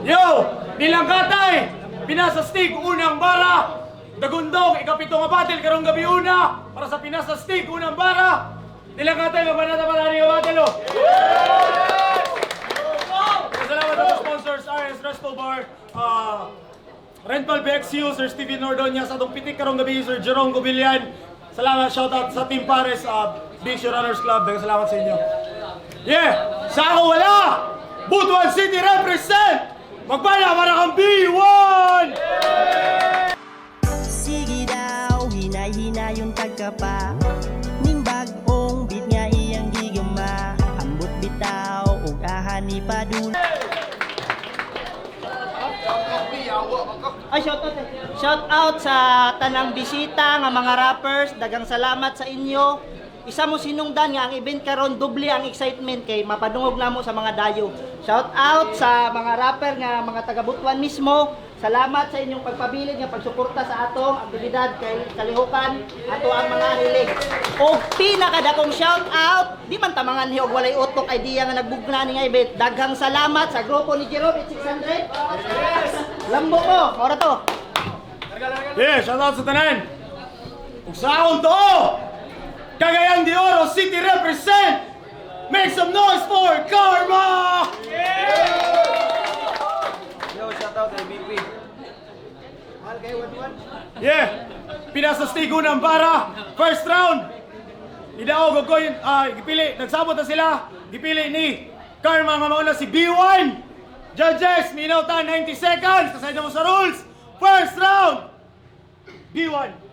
Yo! Nilangkatay! Pinasastig unang bara! Dagundong, ikapito nga batil karong gabi una! Para sa pinasastig unang bara! Nilangkatay, magbanata pala rin nga batil o! Salamat sa sponsors, RS Resto Bar, Rental BXU, Sir Steven Nordonha, sa itong pitik karong gabi, Sir Jerome Gobilian. Salamat, shoutout sa Team Pares, Big Show Runners Club. Salamat sa inyo. Yeah! Sa ako wala! Butuan City represent! Magbala para kang B1! Sige daw, hinay-hina yung tagkapa ning bag-ong bit nga iyang gigama. Ambot bitaw, ug ahani pa dun. Ay, shout out sa tanang bisita nga mga rappers. Dagang salamat sa inyo. Isa mo sinungdan nga ang event karon doble ang excitement kay mapadungog namo sa mga dayo. Shout out sa mga rapper nga mga taga Butuan mismo. Salamat sa inyong pagpabilig nga pagsuporta sa atong aktibidad kay kalihukan ato ang mga hilig. O pinakadakong shout out, di man tamangan hiog walay utok idea nga nagbugna ni nga event. Daghang salamat sa grupo ni Jerome at 600. Lambo ko, ora to. Yeah, shout out sa tanan! Ug sa akong to! Cagayan de Oro City represent! Make some noise for Karma! Yo, shout out kay BP. Yeah! Pinasastigo ng bara! First round! Idaog ko yun, gipili, nagsabot na sila. Gipili ni Karma nga mauna si B1! Judges, minautan 90 seconds! Kasaya mo sa rules! First round! B1!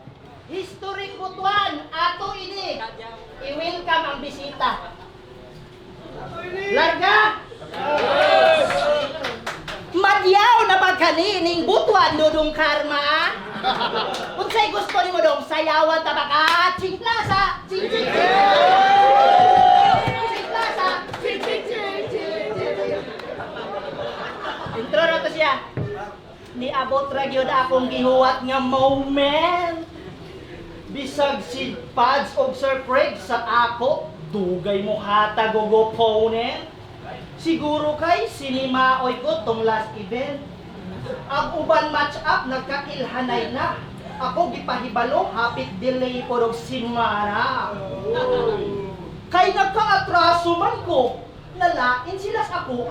History Butuan, ato ini. I-welcome ang bisita. Larga! Madyaw na pagkanining Butuan dudong Karma. Kung sa'y gusto ni mo dong sayawan tabaka, chingplasa, ching ching ching. Chingplasa, ching ching ching ching. Intro na to siya. Niabot ra gyud akong gihuwat nga moment. Bisag si Pads og Sir Craig sa ako, dugay mo hatag og opponent. Siguro kay sinimaoy ko tong last event. Ang uban match up nagkakilhanay na. Ako gipahibalo hapit delay po og simara. Kay nagkaatraso man ko, nalain sila sa ako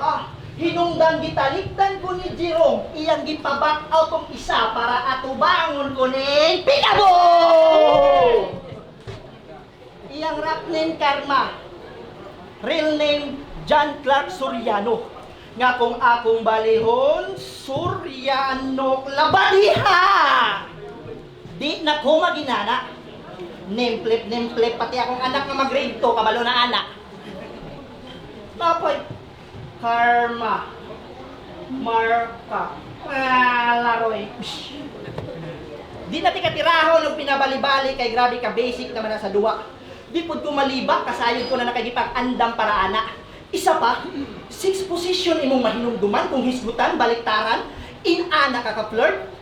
Hinungdan gitalikdan ko ni Jerome, iyang gipaback out tong isa para atubangon ko ni Picabo! Iyang rap name Karma. Real name John Clark Soriano. Nga kung akong balihon, Soriano Labadiha! Di na ko maginana. Name flip, pati akong anak na mag-grade 2, kabalo na anak. Tapoy, Karma, Marka, Laroy. Di natin katirahon ng pinabali-bali kay grabe ka basic naman na sa duwa. Di po ko malibak, kasayod ko na nakagipag-andam para anak. Isa pa, 6 position imong mahinumduman kung hisgutan, baliktaran, in-ana ka ka-flirt.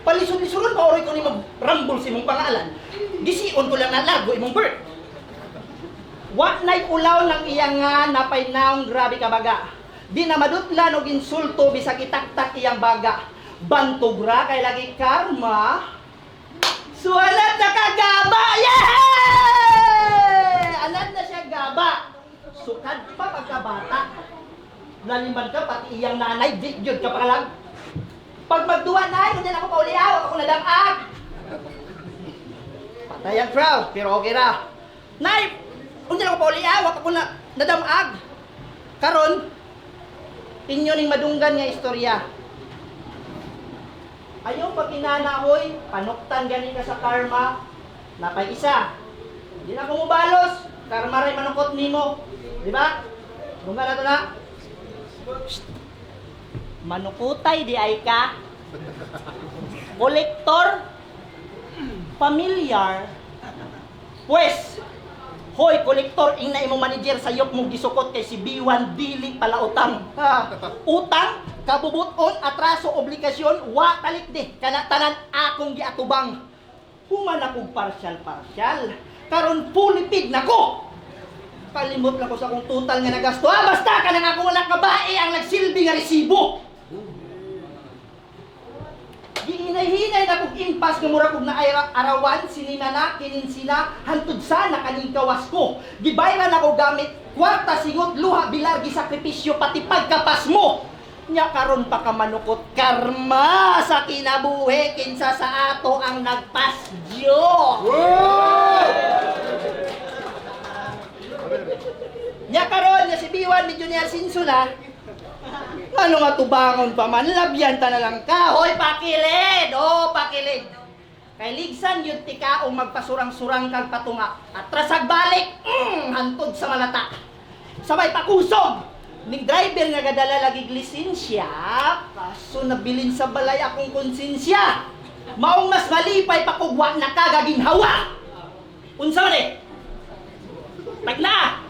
Palisod-lisuron pa oray ko ni mag-rumble sa imong pangalan. Gisiun ko lang na lago imong birth. Wa na'y ulaw ng iyang nga napay naong grabe ka baga. Di na madutlan og insulto bisag itaktak iyang baga. Bantugra kay lagi Karma. Suwalat na kagaba! Yeah! Anad na siya gaba. Sukad pa pagkabata. Naliman ka pati iyang nanay, di yun ka pakalag. Pag magduwa na, hindi na ako pauliaw, ako nadamag. Patay ang crowd, pero okay ra. Nay! Kung ako pauliaw, ako na nadamag. Karon, inyo ning madunggan nga istorya. Ayaw pag inanahoy, panuktan gani ka sa Karma, napay isa. Hindi na ako mubalos, Karma rin manukot nimo. Di ba? Dunggan na to na. Shhh. Manukutay di ay ka. Kolektor, familiar, pues, hoy, kolektor, ing na imong manager sa yok mong gisukot kay si B1 dili pala utang. Utang, kabubuton, atraso, obligasyon, wa talikdi. Kana tanan akong giatubang. Human akong partial. Karon pulipid nako. Kalimot na ko sa akong total nga nagasto. Basta ka nang ako walang kabae ang nagsilbi nga resibo. Hinay-hinay na kong impas nga mura kong arawan, sinimana, kininsina, hantud sana kaning kawas ko. Gibayran ako gamit, kwarta, singot, luha, bilargi, sakripisyo, pati pagkapas mo. Nya karon pa ka manukot karma sa kinabuhi kinsa sa ato ang nagpasyo. Nya karon nga si Biwan medyo niya sinsula. Ano nga tubangon pa man, labyan ta na lang ka. Hoy, pakilid! Oh, pakilid! Kay ligsan yun tikaong magpasurang-surang kang patunga. At trasag balik, hantod sa malata. Sabay pakusog! Ning driver nga gadala lagi lisensya, kaso nabilin sa balay akong konsensya. Maong mas malipay pakugwa na kagaginhawa. Unsa man eh? Tagna!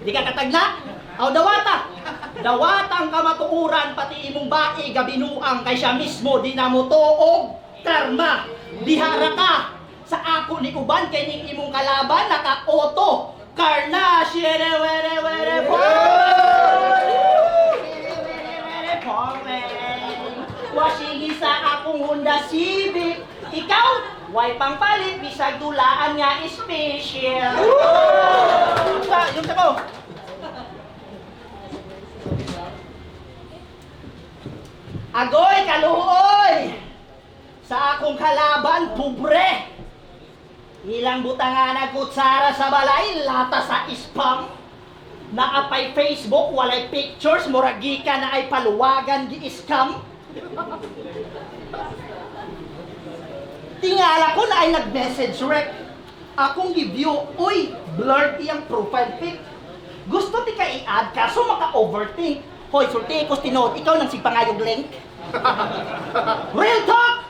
Di ka katagna? Aw dawata! Dawata ang kamatuuran pati imong bae gabinuang kay siya mismo di na mo tuog karma. Dihara ka sa ako ni uban kay ning imong kalaban naka-auto. Karna shere were were washing sa akong Honda Civic. Ikaw, way pang palit bisag dulaan nga special. Yung sa ko. Agoy, kaluoy! Sa akong kalaban, pobre! Ilang butangan na kutsara sa balay, lata sa spam. Naapay Facebook, walay pictures, muragika na ay paluwagan gi-scam. Tingala ko na ay nag-message rec. Akong gi-view, uy, blurred iyang profile pic. Gusto ti ka i-add kaso maka-overthink. Hoy, sulti ko tinod, ikaw nang sipangayog link. Real talk!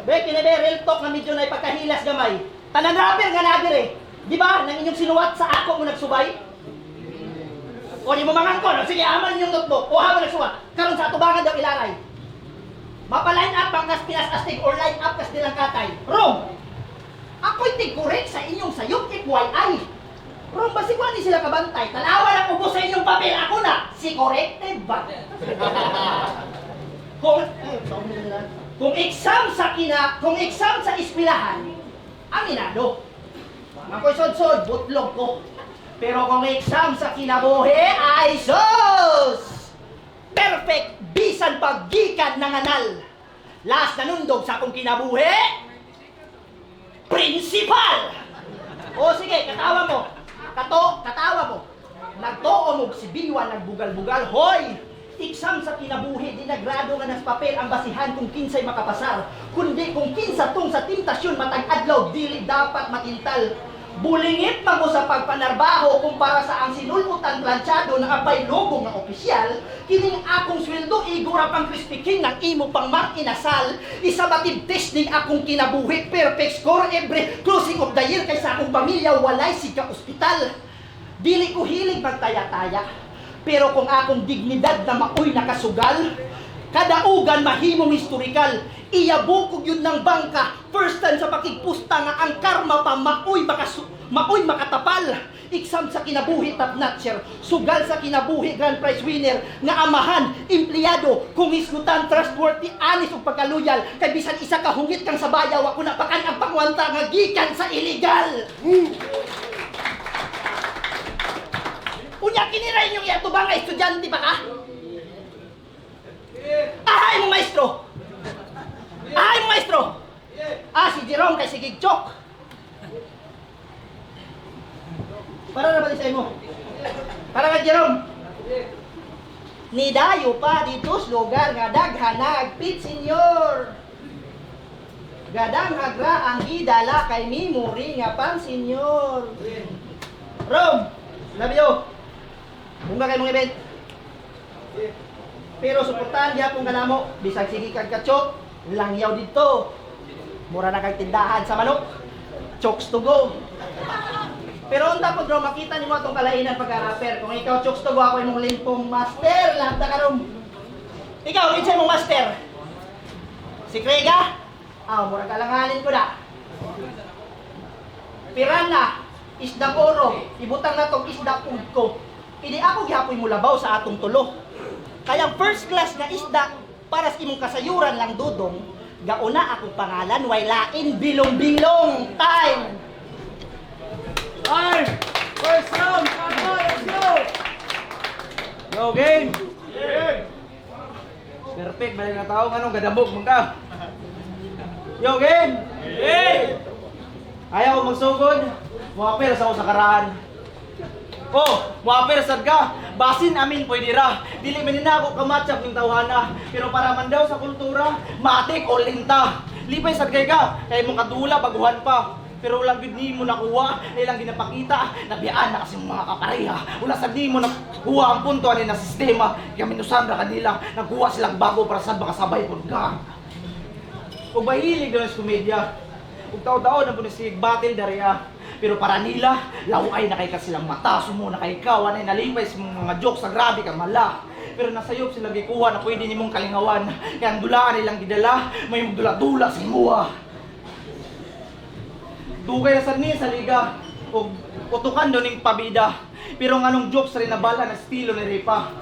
Be, kinabe, real talk na medyo na ipagkahilas gamay. Tanan rapper nga nadir eh. Di ba, nang inyong sinuwat sa ako mo nagsubay? O di mo mangangkon, sige, aman yung notebook. O mo nagsuwat, karon sa atubangan daw ilaray. Mapaline up ang kas pinas astig or line up kas nilang katay. Wrong! Ako'y tig-correct sa inyong sayop, FYI. Wrong, basiguan ni sila kabantay. Tanawa lang ubos sa inyong papel, ako na. Si corrected ba? Kung exam sa eskwelahan, aminado. Ako'y sod-sod, butlog ko. Pero kung exam sa kinabuhi, ay sus! Perfect, bisan paggikan ng anal. Last na nundog sa akong kinabuhi, principal! O sige, katawa mo. Katawa mo. Nagtuo mo si Biwa, nagbugal-bugal. Hoy! Exam sa kinabuhi, di nagrado nga nas papel ang basihan kung kinsay makapasar. Kundi kung kinsa tong sa tentasyon matag-adlaw, dili dapat matintal. Bulingit pa mo sa pagpanarbaho kumpara sa ang sinulmutan planchado na apay logo nga opisyal, kining akong sweldo igura pang crispy king ng imo pang inasal, isa batid testing akong kinabuhi, perfect score every closing of the year kay sa akong pamilya walay siga ospital. Dili ko hilig magtaya-taya, pero kung akong dignidad na maoy nakasugal, kadaugan mahimong historical, iyabukog yun ng bangka, first time sa pakigpusta nga ang karma pa maoy makatapal. Exam sa kinabuhi top notcher, sugal sa kinabuhi grand prize winner, nga amahan, empleyado, kung isgutan, trustworthy, honest ug pagkaluyal, kay bisan isa ka hungit kang sa bayaw, ako napakan ang pangwanta nga gikan sa illegal. Unya kiniray yung yatubang nga estudyante pa ka? Ahay mo maestro! Ahay mo maestro! Si Jerome kay si Gigchok. Para na ba sa imo? Para ka Jerome. Ni dayo pa dito sa lugar nga daghan nagpit senyor. Gadang hagra ang gidala kay memori nga pan senyor. Rome, love you. Bunga kay mong event. Pero suportahan diha pong kanamo, bisag sige kag kachok, langyaw dito. Mura na kag tindahan sa manok. Chokes to go. Pero unta po bro, makita nimo atong kalainan pagka-rapper. Kung ikaw chokes to go, ako imong limpong master, lahat na karon. Ikaw, insay mong master? Si Krega? Mura kalanganin ko na. Pirana, isda oro, ibutang na tong isda food ko. Hindi ako gihapoy mo labaw sa atong tulo. Kaya first class nga isda, Para sa imong kasayuran lang dudong, gauna akong pangalan, way lain, bilong-bilong, time! Time! First round! Kaka, let's go! Yo, game! Perfect, balik na tao. Anong gadabog mong ka? Yo, game! Ayaw ko magsugod. Muapir sa ako sa karaan. Oh, muapir sad ka. Basin amin pwede ra. Dili man na ako kamatchap ng tawhana. Pero para man daw sa kultura, matik o linta. Lipay sad kay ka. Kay mong kadula baguhan pa. Pero wala gid nimo nakuha, ilang ginapakita, nabiyaan na kasi mga kapareha. Wala sad nimo nakuha ang punto ani na sistema. Kaya minusan ra kanila, nagkuha silang bago para sa makasabay pud ka. Ug mahilig daw sa komedya. Ug taon-taon na puno si battle dariya. Pero para nila, laway na kay ka silang mata, sumo na kay ikaw, anay nalipay sa mga jokes sa grabe ka mala. Pero nasayop sila gikuha na pwede nimong kalingawan. Kaya ang dulaan nilang gidala, may dula-dula sa imuha. Dugay na sad ni sa liga ug utukan do ning pabida. Pero nganong jokes rin nabala na estilo ni Ripa.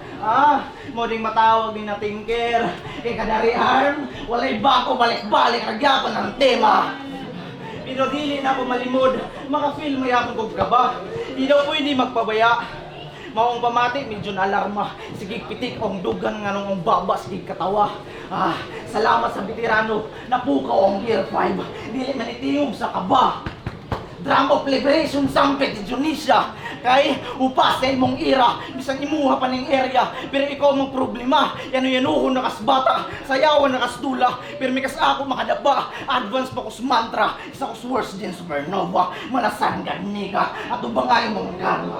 Mo ding matawag ni na tinker. Kay kadari arm, walay bako balik-balik ragyapon ang tema. Pero dili na ako malimod, maka-feel mo yapon kog kaba. Di daw pwede magpabaya. Maong pamati, medyo na alarma. Sige pitik ang dugan nga nung baba, sige katawa. Salamat sa veterano, napukaw ang Gear 5. Dili man itingog sa kaba. Drum of Liberation Sampit Indonesia. Kay upas sa imong ira, bisan imuha pa ning area. Pero ikaw mong problema, yanuhon na kas bata, sayawan na kas dula. Pero may kas ako makadaba, advance pa ko sa mantra. Isa ko worse din supernova, manasanggan ni ka. At ubangay mong karma.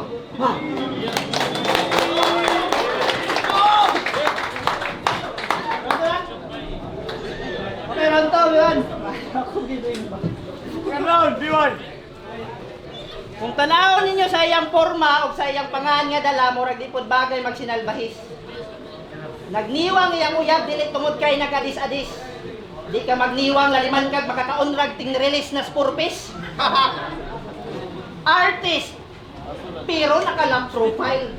Okay, rantaw yan. Ako gituin ba? Second round, B1! Kung tanawon ninyo sa iyang forma o sa iyang pangan nga dala, murag di pod bagay magsinalbahis. Nagniwang iyang uyab, dili tungod kay nagkadis-adis. Di ka magniwang, laliman kag makakaunrag ting release na spurpis. Artist, pero naka-lock profile.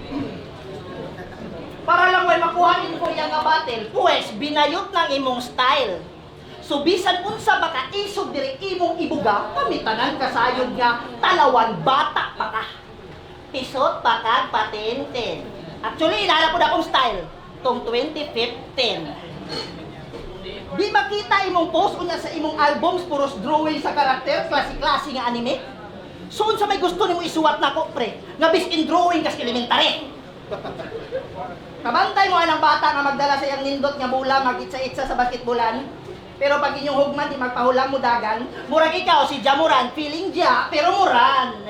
Para lang way makuha ko iyang nga battle, pues binayot ng imong style. So bisan unsa baka isog diri imong ibuga, pamitanan kasayod nga talawan bata pa ka. Pisot pa kag patenten. Actually, ilala ko na akong style tong 2015. Di makita imong post unya sa imong albums puros drawing sa karakter, klase-klase nga anime. So unsa may gusto nimo isuwat nako pre, nga bis in drawing kas elementary. Kabantay mo anang bata nga magdala sa iyang nindot nga bola magitsa-itsa sa basketbolan. Pero pag inyong hugman, di magpahulang mo dagan, murag ikaw si Jamuran, feeling Ja, pero Muran.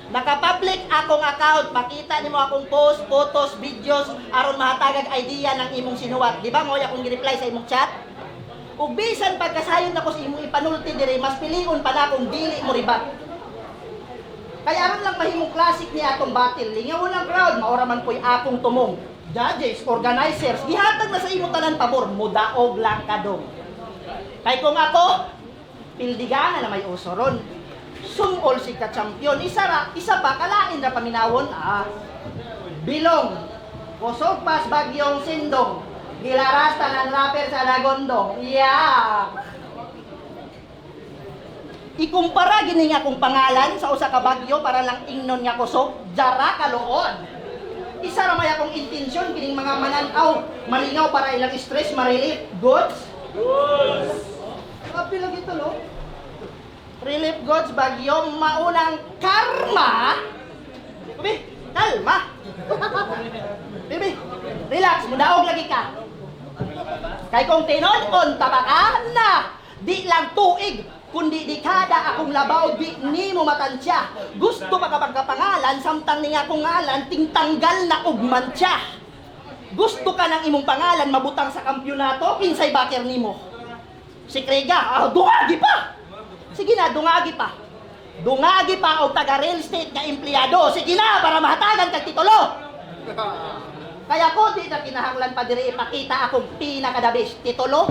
Naka-public akong account, makita nimo akong post, photos, videos, aron mahatagag idea ng imong sinuwat. Di ba mo akong gi-reply sa imong chat? Ug bisan pagkasayon nako sa imong ipanulti dire, mas pilion pa na akong dili mo ribat. Kaya aron lang mahimong classic ni atong battle, lingaw ng crowd, maora man po'y akong tumong. Judges, organizers, gihatag na sa imo tanan pabor, mudaog lang kadong. Kay kung ako, pildigana na may usoron. Sumol si ka-champion, isa pa kalain na paminawon, bilong, kusog pas bagyong sindong, gilaras tanan rapper sa lagondong, Ikumpara gini nga kong pangalan sa usa ka bagyo para lang ingnon nga kusog, jara kaluod. Isa ra may akong intensyon kining mga mananaw, malingaw para ilang stress ma-relief. Goods? Goods! Kapi lagi ito, no? Relief goods, bagyo, maunang karma. Bibi, kalma. Bibi, relax, mudaog lagi ka. Kay kung tinon-on tabakan na, di lang tuig, kundi dekada akong labaw, di nimo matansya. Gusto pa kapag kapangalan, samtang ni akong ngalan, tingtanggal na ugmantya. Gusto ka ng imong pangalan, mabutang sa kampyonato, kinsay baker nimo. Si Krega, dungagi pa. Sige na, dungagi pa. Dungagi pa o taga real estate nga empleyado. Sige na, para mahatagan kag titulo. Kaya ko, di na kinahanglan pa diri ipakita akong pinakadabis. Titulo,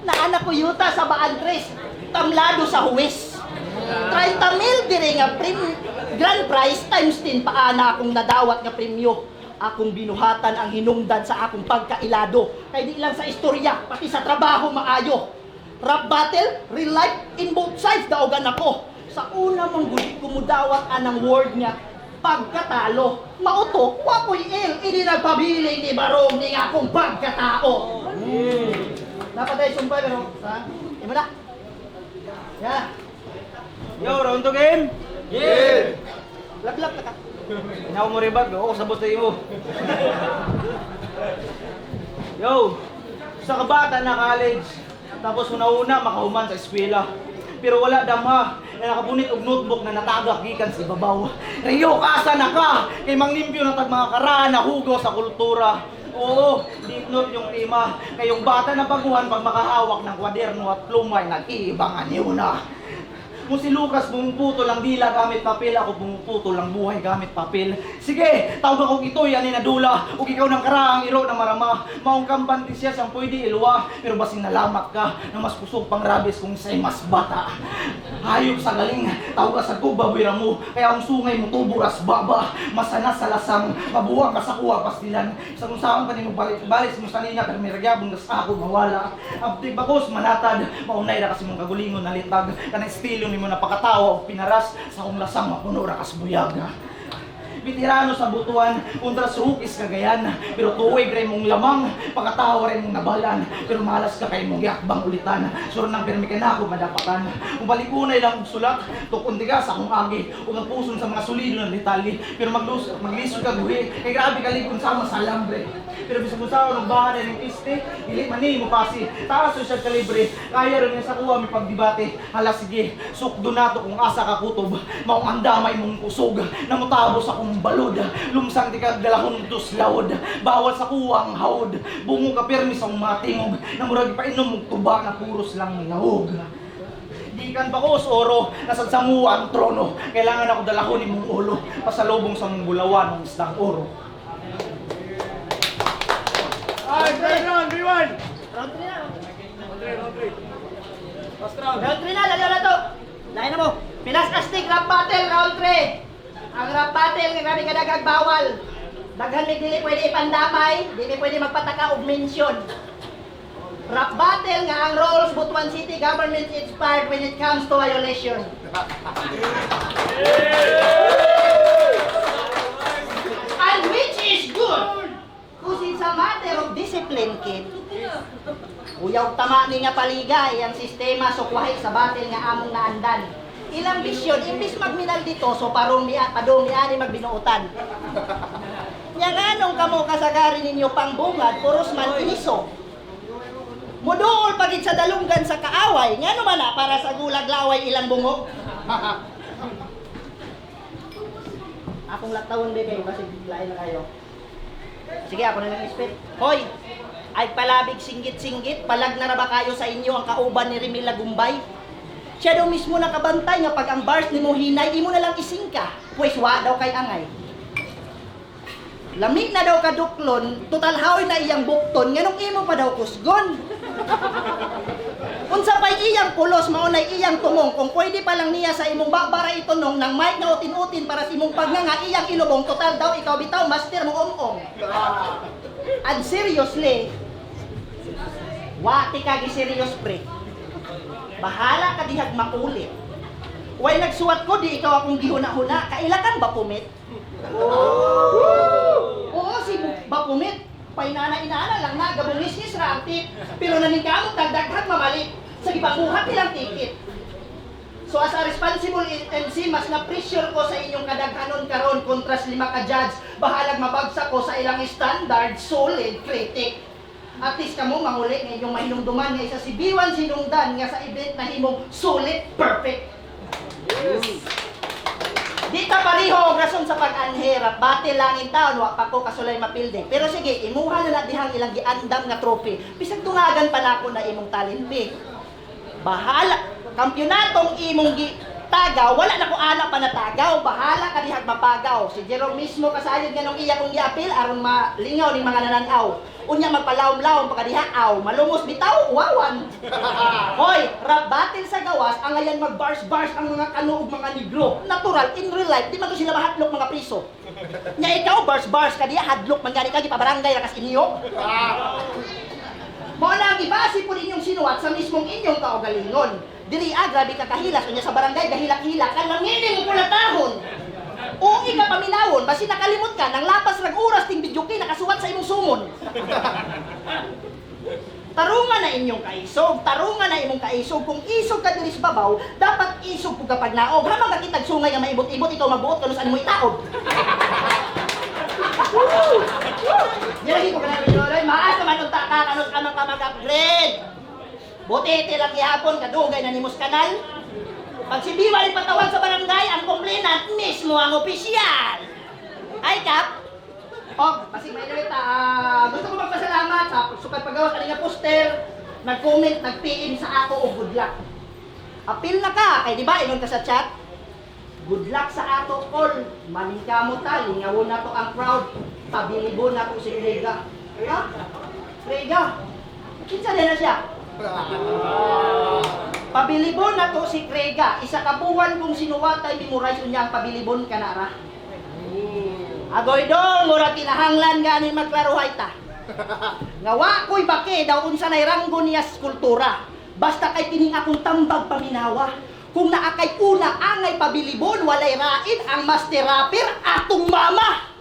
na anak ko yuta sa Baandres. Tamlado sa huwes. 30,000 dire nga grand prize times 10 paana akong nadawat nga premyo. Akong binuhatan ang hinungdan sa akong pagkailado. Kay di lang sa istorya, pati sa trabaho maayo. Rap battle, real life, in both sides daogan ako. Sa una mong guli kumudawat anang word niya, pagkatalo. Mauto, wapoy ini nagpabiling ni Barong ni akong pagkatao. Dapat tayo sumpay pero, ha? Imo na. Yeah. Yo, round to game. Lablab na ka. Inaw mo ribag, ako sabot tayo mo. Yo, sa kabata na college, tapos una-una makahuman sa eskwela. Pero wala damha, na nakabunit og notebook na natagak gikan sa ibabaw. Rio, asa na ka? Kay manglimpyo na tag mga karaan na hugaw sa kultura. Oo, deep note yung tema. Kayong bata na baguhan pag makahawak ng kwaderno at plumay, nag-iibangan niyo na. Kung si Lucas bumuputo lang dila gamit papel, ako bumuputo lang buhay gamit papel. Sige, tawag akong ito, yan na dula. O ikaw ng karaang iro ng marama. Maong kampante siya siyang pwede iluwa. Pero basing nalamat ka na mas kusog pang rabis kung siya'y mas bata. Hayop sa galing, tawag ka sa tubabira mo. Kaya ang sungay mo tuburas baba. Masana sa lasang, mabuwang ka sa kuwa pastilan. Sa kung saan pa mo balis mo sa niya, pero may ragyabong gas ako mawala. Abdi bakos manatad, maunay na kasi mong kagulingon na litag. Kanang estilo ni mo napakatawa o pinaras sa kong lasang mapuno ra kas buyaga. Veterano sa butuan, kontra sa hukis kagayan. Pero tuwig rin mong lamang, pagkatawa rin mong nabalan. Pero malas ka kay mong yakbang ulitan. Suro ng pirmi ka na ako madapakan. Kung balikunay lang sulat, tukon tigas akong agi. Huwag ang puson sa mga solido ng litali. Pero maglisod ka guhi, kay grabe kalikon sama sa alambre. Pero bisa mo sa ng bahan ng piste, dili mani mo pasi. Taas o siya kalibre, kaya rin sa kuha may pagdibate. Hala sige, sukdo nato kung asa ka kutob. Maong andamay mong kusog, namutabos akong balod. Lumsang di ka dalahon dos laod. Bawal sa kuha ang haod. Bungo ka permi sa mga tingog. Namurag pa inom mong tuba na puros lang minahog. Dikan pa ko oro, nasad sa mua ang trono. Kailangan ako dalahon ni mong ulo. Pasalubong sa mong bulawan ng isdang oro. Ay, third round, B1! Round 3 na. Round 3. Last round. Round 3 na, lalaw na to. Lain na mo. Pinas Astig, rap battle, round 3. Ang rap battle, nga grabe kadagag bawal. Daghan may dili pwede ipandamay, dili pwede magpataka og mention. Rap battle nga ang roles Butuan City government inspired when it comes to violation. And which is good. Kung sa matter of discipline, kid, uyaw tama ni nga paligay ang sistema sukwahi sa battle nga among naandan. Ilang bisyon, imbis magminal dito, so padong ni ani magbinuutan. Yang anong kamo kasagarin ninyo pangbungad, puros man iniso. Muduol pagit sa dalunggan sa kaaway, nga naman na para sa gulag-laway ilang bungog. Akong laktawon din kayo kasi lain na kayo. Sige, ako na lang ispit. Hoy! Ay palabig singgit-singgit, palag na ba kayo sa inyo ang kauban ni Remila Gumbay? Siya daw mismo nakabantay nga pag ang bars ni mo hinay, imo na lang isingka, pues wa daw kay angay. Lamig na daw kaduklon, total hawi na iyang bukton, nganong imo pa daw kusgon. Unsa pa'y iyang pulos, maunay iyang tumong, kung pwede pa lang niya sa imong babara itunong ng mic na utin-utin para sa imong pagnganga iyang ilubong, total daw ikaw bitaw, master mo ong-ong. And seriously, wati ka gi-serious pre. Bahala ka dihag makulit. Way nagsuwat ko, di ikaw akong gihuna-huna, kailakan ba pumit? Oo, si Bapumit. Painana-inana lang na, gabungis-ngis ra ang tip. Pero naningkamot dagdaghag mamalik. Sa gipakuhat nilang ticket. So as a responsible MC, mas na-pressure ko sa inyong kadaghanon karon kontra sa 5 ka judge. Bahalag mabagsak ko sa ilang standard, solid critic. At least kamo manguli ng inyong mahinumduman nga isa si B1 sinungdan nga sa event na himong solid perfect. Di ta pariho og rason sa pag-anhirap, bati langin taon, wa pa ko kasulay mapilde. Pero sige, imuha na dihang ilang giandam nga trophy. Bisag tungagan pa nako na imong talent pick. Bahala, kampyonatong imong tagaw, wala na ko anak pa na tagaw, bahala ka dihag mapagaw. Si Jerome mismo kasayod nga nung iya kong giapil aron malingaw ni mga nananaw. Unya magpalawom-lawom pa kadiha aw, malumos bitaw, wawan. Hoy, rap battle sa gawas, ang ayan mag-bars-bars ang mga kano ug mga negro. Natural, in real life, di man to sila mahatlok mga priso. Nya ikaw, bars ka diya, hadlok man gani ka, gipabarangay rakas inyo. Mo na ang ibasi po ninyong sinuwat sa mismong inyong kaugalingon. Diri grabe ka kahilas, unya sa barangay, gahilak-hilak, ang langinin mo pula tahon. O ika paminawon, basi nakalimot ka, nang lapas rag oras ting bidyuki, nakasuwat sa imong sumon. Tarungan na inyong kaisog, tarungan na imong kaisog. Kung isog ka diri sa babaw, dapat isog po kapag naog. Hamang nakitag sungay nga maibot-ibot, ikaw magbuot kung saan mo itaog. Dilagi ko ka na rin, maas naman unta ka, kanus ka mag-upgrade. Buti lang ihapon, kadugay na nimos kanal. Pag si Biwa rin patawag sa barangay, ang complainant mismo ang opisyal. Ay, Kap. Kasi may nalita, gusto ko magpasalamat sa sukat paggawa kanina poster, nag-comment, nag-PM sa ako o good luck. Apil na ka, kay di ba, inon ka sa chat? Good luck sa ato all. Maning kamo ta, lingawon na to ang crowd. Pabilibo na to si Rega. Ha? Rega? Kinsa na siya? Pabilibon na to si Rega. Isa ka buwan kung sinuwatay memorize niya ang pabilibon kanara. Agoy dong, mura kinahanglan ganin magklaruhay ta. Ngawa ko'y bake, daw unsa na'y ranggo niya sa kultura. Basta kay kining akong tambag paminawa. Kung naakay una angay pabilibon, walay raid ang master rapper atong mama.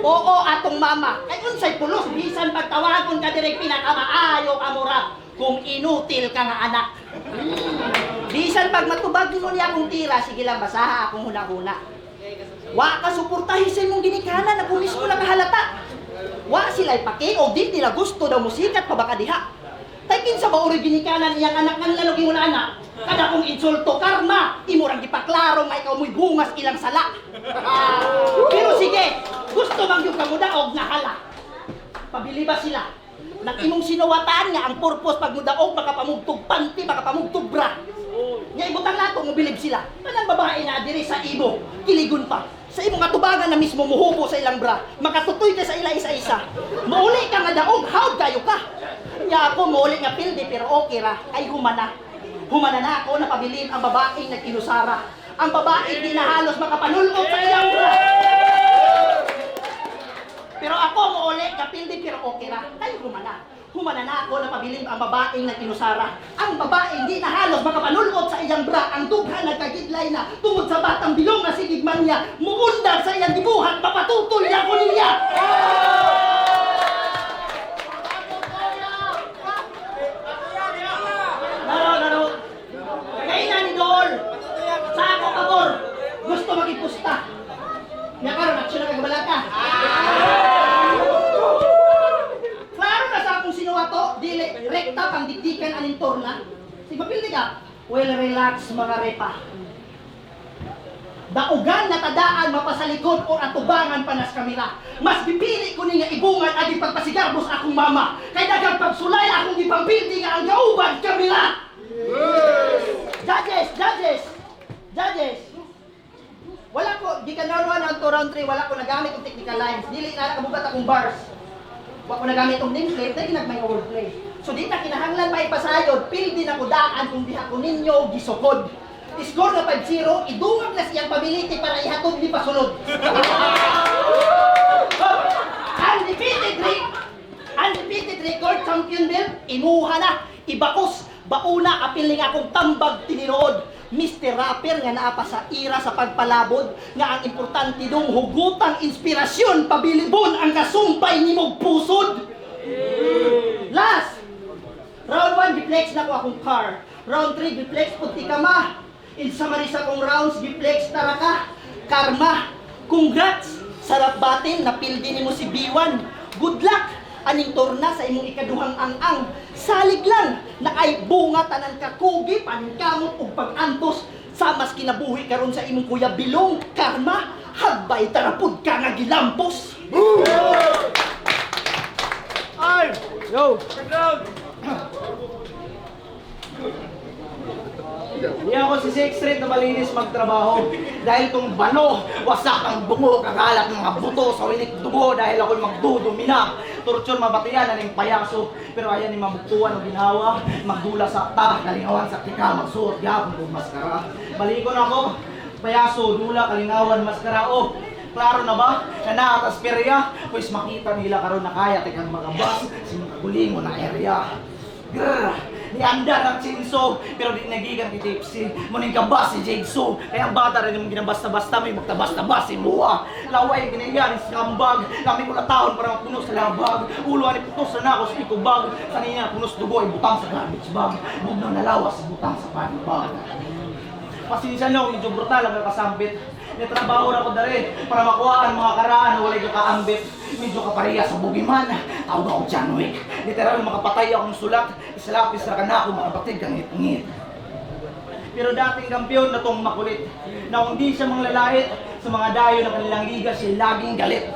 Oo, atong mama. Kay unsay pulos, bisan pagtawagon ka direk pinakamaayo ka mura kung inutil ka nga anak. Bisan pag matubag mo niya akong tira, sige lang basaha akong huna-huna. Wa ka suportahin sa imong ginikanan na kung mismo nakahalata. Wa sila'y pake o di nila gusto daw musikat pa baka diha. Tay kinsa ba uri ginikanan iyang anak ng lalong wala anak? Kada kong insulto karma, imurang gipaklaro nga ikaw mo'y bungas ilang sala. Pero sige, gusto bang yung kamudaog na hala? Pabili ba sila? Nang imong sinuwataan nga ang purpose pag mudaog makapamugtog panty, makapamugtog bra. Nga ibutang lato mo bilib sila. Kanang babae na diri sa imo, kiligon pa. Sa imong katubagan na mismo muhubo sa ilang bra, makatutoy ka sa ila isa-isa. Mauli ka nga daog, hawd kayo ka. Ya ako mauli nga pildi pero okay ra, kay humana. Humana na ako na pabilin ang babaeng nagkinusara. Ang babaeng di na halos makapanulot sa ilang bra. Pero ako mauli nga pildi pero okay ra, kay humana. Humana na ako na pabilin ang babaeng nagkinusara. Ang babaeng di na halos makapanulot sa iyang bra. Ang dughan nagkagidlay na tungod sa batang bilong na sigigman niya. Muundar sa iyang gibuhat, mapatutoy ako niya. Naro. Kainan ni Dol. Sa ako pabor. Gusto magipusta. Nga karon aksyon na kagabalaka. Klaro na sa akong sinuwato, dili rekta pang dikdikan aning torna. Sige, mapildi ka. Well, relax mga repa. Daugan na tadaan mapasalikod o atubangan panas kamera. Mas bipili ko niya ibungan at ipagpasigarbos akong mama. Kay dagang pagsulay akong ipangpildi nga ang gauban kamera. Judges. Wala ko, di ka naruan ang to round 3, wala ko nagamit ng technical lines. Dili na nakabugat akong bars. Wala ko nagamit ng nameplate, dahil nagmay overplay. So di na kinahanglan pa ipasayod, pildi na ko daan kung diha ko ninyo gisukod. Score na 5-0, idungag na siyang pability para ihatod di pasunod. Undefeated record champion belt, imuha na, ibakos, bauna, apiling akong tambag tinirood. Mr. Rapper nga naa pa sa ira sa pagpalabod nga ang importante dong hugutang inspirasyon pabilibon ang kasumpay ni mong pusod. Last! Round 1, deflex na ko akong car. Round 3, deflex puti ka ma. In summary sa kong rounds, deflex tara ka. Karma. Congrats! Sarap batin, napildi ni mo si B1. Good luck! Aning torna sa imong ikaduhang ang-ang. Salig lang na ay bunga tanan kakugi, paningkamot ug pag-antos. Samas kinabuhi karon sa imong kuya Bilong. Karma, hagbay tarapud ka nga gilampos. Ay! Yo! Hindi ako si Six Street na malinis magtrabaho. Dahil tong bano, wasak ang bungo, kakalat ng mga buto sa winik dugo dahil ako'y magdudumina. Torture mabatiyan na ng payaso. Pero ayan ni mabukuan o ginawa, magdula sa ta, kalingawan sa tika, magsuot, yapon kong maskara. Balikon ako, payaso, dula, kalingawan, maskara, o. Klaro na ba? Na naatas perya, pues makita nila karon na kaya tekang magabas sa mga kagulingon na area. Grrr! Nianda ng chinso, pero di nagigan ki Tipsy. Muning kabas si Jigsaw. Kaya ang bata rin yung ginabasta-basta, may magtabas-tabas si Mua. Laway ginayan si Kambag. Kami ko na taon para mapunos sa labag. Ulo ani putos na ako sa ikubag. Sanina punos dugo ay butang sa garbage bag. Bugnaw na lawas butang sa panibag. Pasensya no, medyo brutal ang kasambit. Nitrabaho na ko dari para makuha ang mga karaan na walay kaambit. Medyo kapareha sa bugiman. Tawag ako John Wick. Literal makapatay akong sulat. Isalapis na ka na ako makabatid kang ngit-ngit. Pero dating kampiyon na tong makulit. Na kung di siya manglalait sa mga dayo ng kanilang liga, siya laging galit.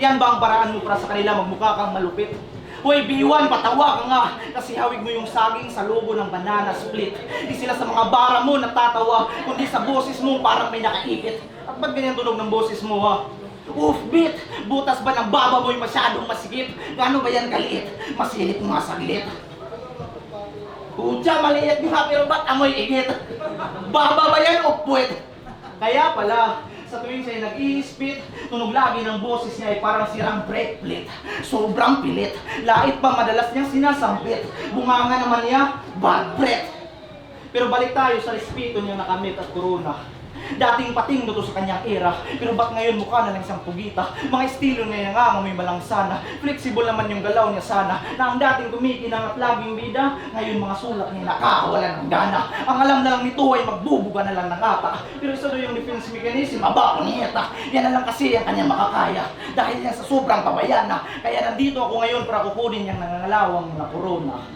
Yan ba ang paraan mo para sa kanila magmukha kang malupit? Hoy B1, patawa ka nga kasi hawig mo yung saging sa logo ng banana split. Di sila sa mga bara mo natatawa, kundi sa boses mo parang may nakaipit. At ba't ganyan tunog ng boses mo ha? Oof, bit! Butas ba ng baba mo'y masyadong masikip? Gano'n ba yan kaliit? Masilip nga saglit. Kutya, maliit nga pero ba't amoy igit? Baba ba yan o puwet? Kaya pala, sa tuwing siya'y nag-i-spit, tunog lagi ng boses niya ay parang sirang brake plate. Sobrang pilit. Lait pa madalas niyang sinasampit. Bunganga naman niya, bad breath. Pero balik tayo sa respeto niya nakamit at corona. Dating pating to sa kanyang era, pero ba't ngayon mukha na lang isang pugita? Mga estilo niya nga may malang sana. Flexible naman yung galaw niya sana. Na ang dating kumikinang at laging bida, ngayon mga sulat niya nakakawalan ng gana. Ang alam na lang nito ay magbubuga na lang ng ata. Pero isa doon yung defense mechanism, aba ko niyeta. Yan na lang kasi ang kanyang makakaya. Dahil yan sa sobrang pabayana. Kaya nandito ako ngayon para kukunin yung nangangalawang na corona.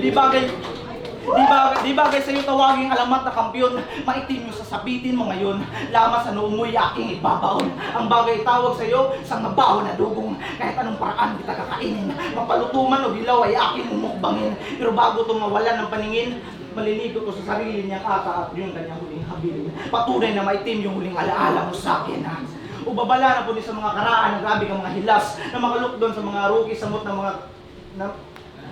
Di bagay sa'yo tawaging alamat na kampiyon. Maitim yung sasabitin mo ngayon. Lamas sa noo mo'y aking ibabaon. Ang bagay tawag sa'yo, sang mabaho na dugong. Kahit anong paraan kita kakainin. Mapalutuman o hilaw ay aking umukbangin. Pero bago itong mawalan ng paningin, maliligo ko sa sarili niyang ata at yung kanyang huling habilin. Patunay na maitim yung huling alaala mo sa akin. O babala na po din sa mga karaan na grabe kang mga hilas na makaluk doon sa mga rookie samot ng mga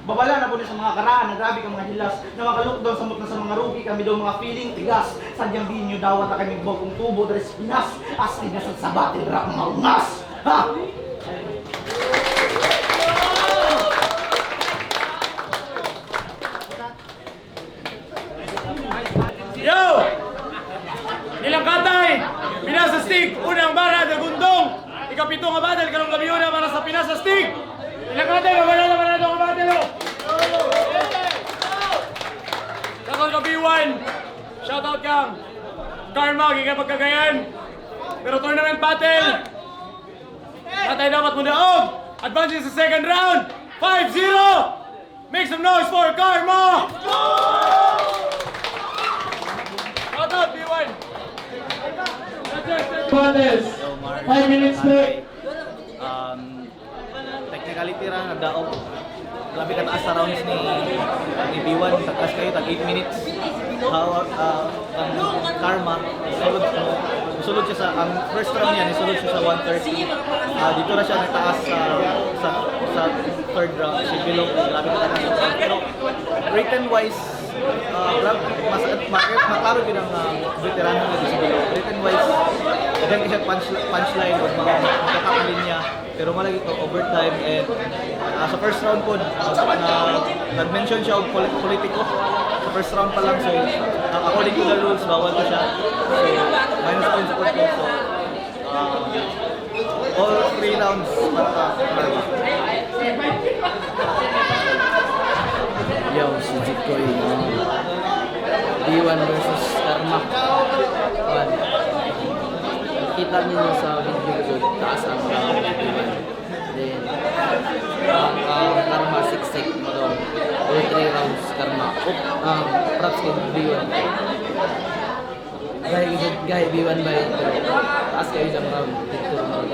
babala na po sa mga karaan na grabe kang mga hilas na makaluk doon samot na sa mga rookie kami daw mga feeling tigas. Sadyang di nyo dawat na kami bogong tubo dari sa Pinas. As tigas at sa batil rap mga ungas. Ha? Yo! Ilang katay! Pinas sa stick! Unang bara, dagundong! Ikapito nga battle, karong gabi una para sa Pinas sa stick! Ilang katay, mabala naman na itong battle! Karong gabi 1, shoutout kang Karma, gigay pagkagayan! Pero tournament battle! Katay dapat mo daog! Advancing sa second round! 5-0! Make some noise for Karma! Shoutout, B1! Panes, 5 minutes break. Technicality ra nagdaog. Grabe ka taas sa rounds ni B1. Tagkas kayo, tag 8 minutes. Ang Karma, sulod siya sa, ang first round niya, sulod siya sa 130. Dito na siya nagtaas sa third round. Si Bilog, grabe ka taas. Pero written wise, maklaro din ang veterano na si Bilog. Written wise, dahil siya punchline o mga magkakapalin niya. Pero malagi ito overtime and sa first round po nag-mention siya og politiko sa first round pa lang, so according to the rules bawal ko siya, so minus points po ko, so all 3 rounds para Yo, si Jikoy, B1 versus Karma. Kita niyo sa video ko, taas ang B1. Then, Karma 6-6 mo doon. All 3 rounds Karma. Props kay B1. Gaya B1 ba yun? Taas kayo isang round. Dito round.